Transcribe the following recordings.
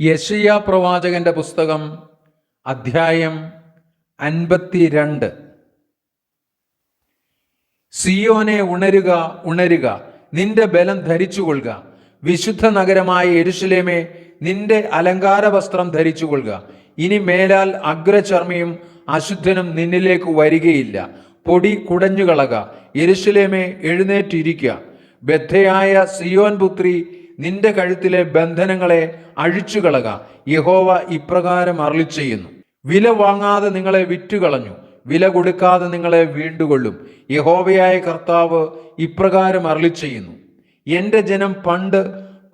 യെശയ്യാ പ്രവാചകന്റെ പുസ്തകം അധ്യായം 52. സിയോനെ, ഉണരുക, ഉണരുക, നിന്റെ ബലം ധരിച്ചുകൊള്ളുക. വിശുദ്ധ നഗരമായ യെരൂശലേമേ, നിന്റെ അലങ്കാര വസ്ത്രം ധരിച്ചുകൊള്ളുക. ഇനി മേലാൽ അഗ്രചർമ്മിയും അശുദ്ധനും നിന്നിലേക്ക് വരികയില്ല. പൊടി കുടഞ്ഞുകളക. യെരൂശലേമേ, എഴുന്നേറ്റിരിക്കുക. ബദ്ധയായ സിയോൻ പുത്രി, നിന്റെ കഴുത്തിലെ ബന്ധനങ്ങളെ അഴിച്ചുകളക. യഹോവ ഇപ്രകാരം അരുളിച്ചെയ്യുന്നു: വില വാങ്ങാതെ നിങ്ങളെ വിറ്റുകളഞ്ഞു, വില കൊടുക്കാതെ നിങ്ങളെ വീണ്ടുകൊള്ളും. യഹോവയായ കർത്താവ് ഇപ്രകാരം അരുളിച്ചെയ്യുന്നു: എന്റെ ജനം പണ്ട്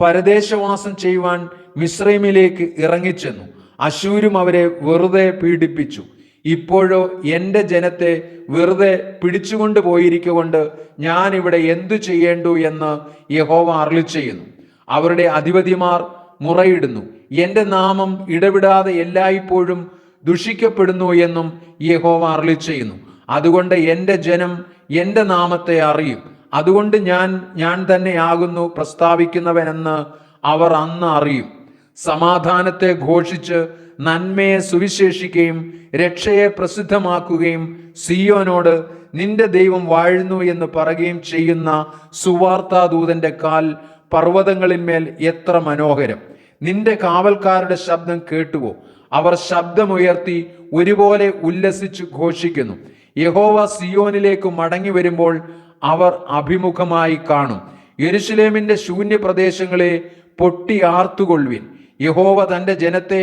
പരദേശവാസം ചെയ്യുവാൻ മിസ്രൈമിലേക്ക് ഇറങ്ങിച്ചെന്നു. അശ്ശൂരും അവരെ വെറുതെ പീഡിപ്പിച്ചു. ഇപ്പോഴോ എന്റെ ജനത്തെ വെറുതെ പിടിച്ചുകൊണ്ടു പോയിരിക്കൊണ്ട് ഞാൻ ഇവിടെ എന്തു ചെയ്യേണ്ടു എന്ന് യഹോവ അരുളിച്ചെയ്യുന്നു. അവരുടെ അധിപതിമാർ മുറയിടുന്നു, എന്റെ നാമം ഇടവിടാതെ എല്ലായ്പ്പോഴും ദുഷിക്കപ്പെടുന്നു എന്നും യഹോവ അരുളിച്ചെയ്യുന്നു. അതുകൊണ്ട് എന്റെ ജനം എന്റെ നാമത്തെ അറിയും. അതുകൊണ്ട് ഞാൻ തന്നെയാകുന്നു പ്രസ്താവിക്കുന്നവനെന്ന് അവർ അന്ന് അറിയും. സമാധാനത്തെ ഘോഷിച്ച് നന്മയെ സുവിശേഷിക്കുകയും രക്ഷയെ പ്രസിദ്ധമാക്കുകയും സിയോനോട് നിന്റെ ദൈവം വാഴുന്നു എന്ന് പറയുകയും ചെയ്യുന്ന സുവാർത്താദൂതന്റെ കാൽ പർവ്വതങ്ങളിന്മേൽ എത്ര മനോഹരം! നിന്റെ കാവൽക്കാരുടെ ശബ്ദം കേട്ടുവോ? അവർ ശബ്ദമുയർത്തി ഒരുപോലെ ഉല്ലസിച്ചു ഘോഷിക്കുന്നു. യഹോവ സിയോനിലേക്ക് മടങ്ങി വരുമ്പോൾ അവർ അഭിമുഖമായി കാണും. യെരൂശലേമിന്റെ ശൂന്യപ്രദേശങ്ങളെ പൊട്ടി ആർത്തുകൊള്ളുവിൻ. യഹോവ തന്റെ ജനത്തെ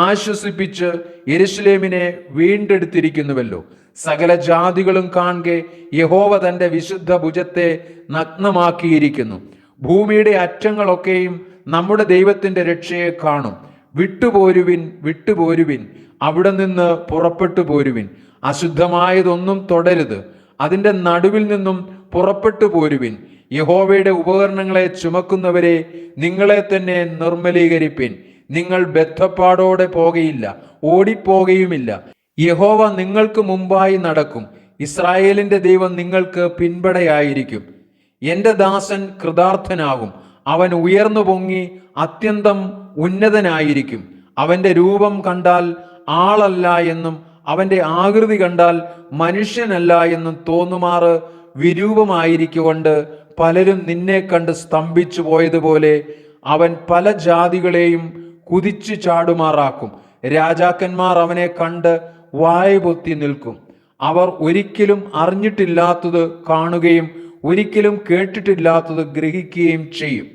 ആശ്വസിപ്പിച്ച് യെരൂശലേമിനെ വീണ്ടെടുത്തിരിക്കുന്നുവല്ലോ. സകല ജാതികളും കാണെ യഹോവ തന്റെ വിശുദ്ധ ഭുജത്തെ നഗ്നമാക്കിയിരിക്കുന്നു. ഭൂമിയുടെ അറ്റങ്ങളൊക്കെയും നമ്മുടെ ദൈവത്തിന്റെ രക്ഷയെ കാണും. വിട്ടുപോരുവിൻ, വിട്ടുപോരുവിൻ, അവിടെ നിന്ന് പുറപ്പെട്ടു പോരുവിൻ. അശുദ്ധമായതൊന്നും തൊടരുത്, അതിൻ്റെ നടുവിൽ നിന്നും പുറപ്പെട്ടു പോരുവിൻ. യഹോവയുടെ ഉപകരണങ്ങളെ ചുമക്കുന്നവരെ, നിങ്ങളെ തന്നെ നിർമ്മലീകരിപ്പിൻ. നിങ്ങൾ ബദ്ധപ്പാടോടെ പോകയില്ല, ഓടിപ്പോകയുമില്ല. യഹോവ നിങ്ങൾക്ക് മുമ്പായി നടക്കും. ഇസ്രായേലിന്റെ ദൈവം നിങ്ങൾക്ക് പിൻപടയായിരിക്കും. എന്റെ ദാസൻ കൃതാർത്ഥനാകും. അവൻ ഉയർന്നു പൊങ്ങി അത്യന്തം ഉന്നതനായിരിക്കും. അവന്റെ രൂപം കണ്ടാൽ ആളല്ല എന്നും അവന്റെ ആകൃതി കണ്ടാൽ മനുഷ്യനല്ല എന്നും തോന്നുമാറ് വിരൂപമായിരിക്കൊണ്ട് പലരും നിന്നെ കണ്ട് സ്തംഭിച്ചു പോയതുപോലെ അവൻ പല ജാതികളെയും കുതിച്ചു ചാടുമാറാക്കും. രാജാക്കന്മാർ അവനെ കണ്ട് വായ പൊത്തി നിൽക്കും. അവർ ഒരിക്കലും അറിഞ്ഞിട്ടില്ലാത്തത് കാണുകയും ഒരിക്കലും കേട്ടിട്ടില്ലാത്തത് ഗ്രഹിക്കുകയും ചെയ്യും.